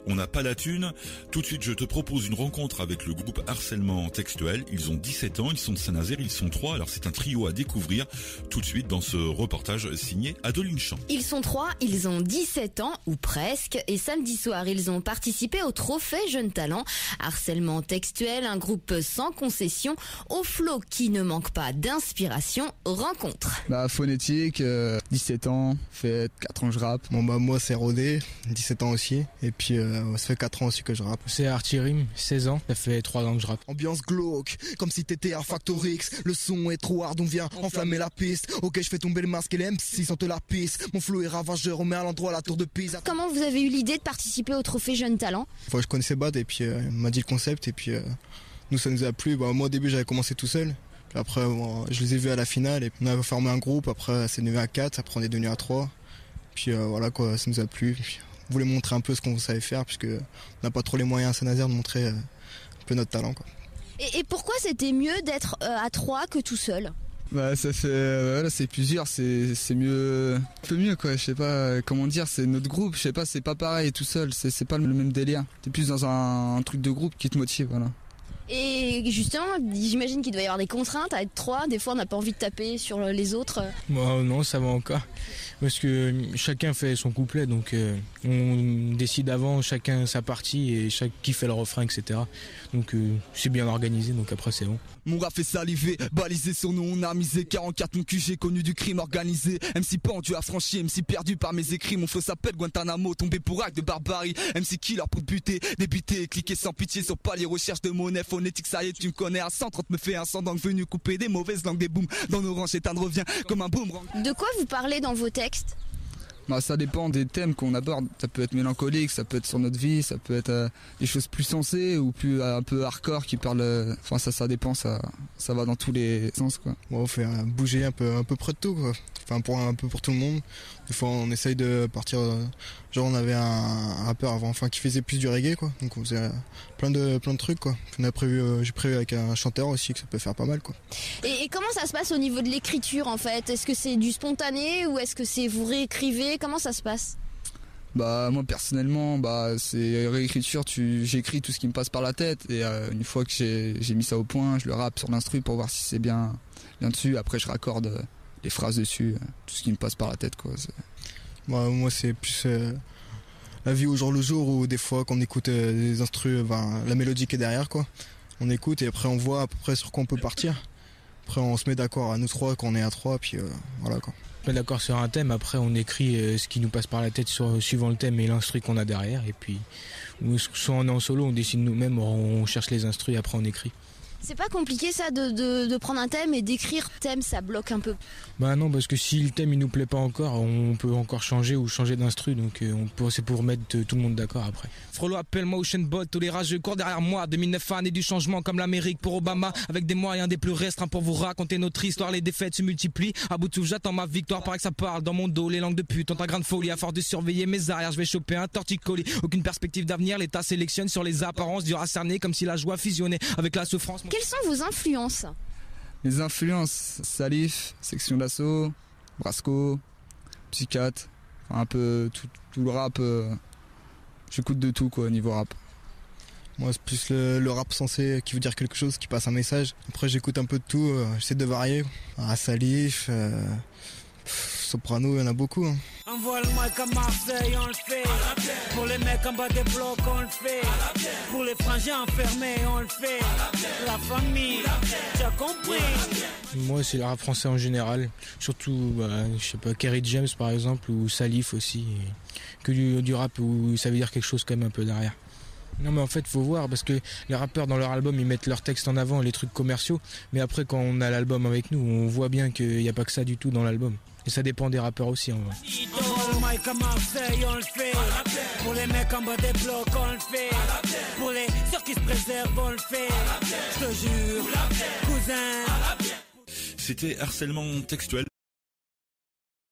On n'a pas la thune. Tout de suite, je te propose une rencontre avec le groupe Harcèlement Textuel. Ils ont 17 ans, ils sont de Saint-Nazaire, ils sont 3. Alors c'est un trio à découvrir tout de suite dans ce reportage signé Adeline Champ. Ils sont 3, ils ont 17 ans, ou presque, et samedi soir, ils ont participé au trophée Jeune Talent. Harcèlement Textuel, un groupe sans concession, au flot qui ne manque pas d'inspiration. Rencontre. Phonétique, 17 ans, fait 4 ans que je rappe. Moi c'est Rodé, 17 ans aussi, et puis ça fait 4 ans aussi que je rappe. C'est Artirim, 16 ans, ça fait 3 ans que je rappe. Ambiance glauque, comme si t'étais à Factor X. Le son est trop hard, on vient enflammer la piste. Ok, je fais tomber le masque et les MC sentent la piste. Mon flow est ravageur, on met à l'endroit la tour de Pise. Comment vous avez eu l'idée de participer au trophée Jeune Talent ? Je connaissais Bad et puis il m'a dit le concept et puis nous ça nous a plu. Moi au début j'avais commencé tout seul. Puis après je les ai vus à la finale et on a formé un groupe. Après c'est devenu à 4, après on est devenu à 3. Puis voilà quoi, ça nous a plu. Puis, on voulait montrer un peu ce qu'on savait faire puisque on n'a pas trop les moyens à Saint-Nazaire de montrer un peu notre talent quoi. Et pourquoi c'était mieux d'être à 3 que tout seul ? Ça fait là c'est plusieurs, c'est mieux, un peu mieux quoi, je sais pas comment dire, c'est notre groupe, je sais pas, c'est pas pareil tout seul, c'est pas le même délire. T'es plus dans un truc de groupe qui te motive, voilà. Et justement, j'imagine qu'il doit y avoir des contraintes à être 3, des fois on n'a pas envie de taper sur les autres. Moi non, ça va encore, parce que chacun fait son couplet, donc on décide avant chacun sa partie et qui fait le refrain, etc. Donc c'est bien organisé, donc après c'est bon. Mon rap fait saliver, balisé sur nous on a misé 44 mon QG connu du crime organisé. MC pendu affranchi, MC perdu par mes écrits. Mon flow s'appelle Guantanamo, tombé pour acte de barbarie. MC killer pour te buter, débuter, cliquer sans pitié sur palier, recherche de monnaie phonétique. Ça y est tu me connais à 130 me fait un sang donc venu couper des mauvaises langues, des booms dans nos rangs, éteindre revient comme un boomerang. De quoi vous parlez dans vos textes ? Ça dépend des thèmes qu'on aborde. Ça peut être mélancolique, ça peut être sur notre vie, ça peut être des choses plus sensées ou plus un peu hardcore qui parlent. Enfin ça dépend, ça va dans tous les sens quoi. On fait bouger un peu près de tout quoi. Enfin un peu pour tout le monde. Des fois on essaye de partir. Genre on avait un rappeur avant, qui faisait plus du reggae quoi. Donc on faisait plein de trucs quoi. J'ai prévu avec un chanteur aussi que ça peut faire pas mal quoi. Et comment ça se passe au niveau de l'écriture en fait ? Est-ce que c'est du spontané ou est-ce que c'est vous réécrivez ? Comment ça se passe ? Moi personnellement, c'est réécriture, j'écris tout ce qui me passe par la tête et une fois que j'ai mis ça au point, je le rappe sur l'instru pour voir si c'est bien dessus. Après je raccorde les phrases dessus, tout ce qui me passe par la tête quoi. Moi c'est plus la vie au jour le jour où des fois quand on écoute des instrus, la mélodie qui est derrière quoi. On écoute et après on voit à peu près sur quoi on peut partir. Après on se met d'accord à nous 3 quand on est à 3 puis voilà quoi. On est d'accord sur un thème, après on écrit ce qui nous passe par la tête suivant le thème et l'instru qu'on a derrière, et puis soit on est en solo, on décide nous-mêmes, on cherche les instrus et après on écrit. C'est pas compliqué ça de prendre un thème et d'écrire thème, ça bloque un peu. Non, parce que si le thème il nous plaît pas encore, on peut encore changer d'instru, donc c'est pour mettre tout le monde d'accord après. Frollo appelle-moi Usain Bolt, tous les rageux courent derrière moi. 2009 année du changement comme l'Amérique pour Obama, avec des moyens des plus restreints pour vous raconter notre histoire. Les défaites se multiplient, à bout de souffle j'attends ma victoire, paraît que ça parle dans mon dos, les langues de pute ont un grain de folie. À force de surveiller mes arrières, je vais choper un torticolis. Aucune perspective d'avenir, l'État sélectionne sur les apparences, dur à cerner comme si la joie fusionnait avec la souffrance. Quelles sont vos influences ? Les influences, Salif, Section d'Assaut, Brasco, Psychiatre, un peu tout le rap. J'écoute de tout quoi niveau rap. Moi c'est plus le rap sensé qui veut dire quelque chose, qui passe un message. Après j'écoute un peu de tout, j'essaie de varier. Salif, Soprano, il y en a beaucoup. Envoie le mic à Marseille, on le fait. Pour les mecs en bas des blocs, on le fait. Pour les frangins enfermés, on le fait. La famille, tu as compris. Moi c'est le rap français en général, surtout je sais pas, Kerry James par exemple ou Salif aussi, que du rap où ça veut dire quelque chose quand même un peu derrière. Non mais en fait faut voir parce que les rappeurs dans leur album ils mettent leurs textes en avant, les trucs commerciaux, mais après quand on a l'album avec nous on voit bien qu'il n'y a pas que ça du tout dans l'album. Et ça dépend des rappeurs aussi en vrai. Envoie le mic à Marseille, on le fait. Pour les mecs en bas des blocs, on le fait. Pour les ceux qui se préservent, on le fait. Je te jure, cousin. C'était Harcèlement Textuel.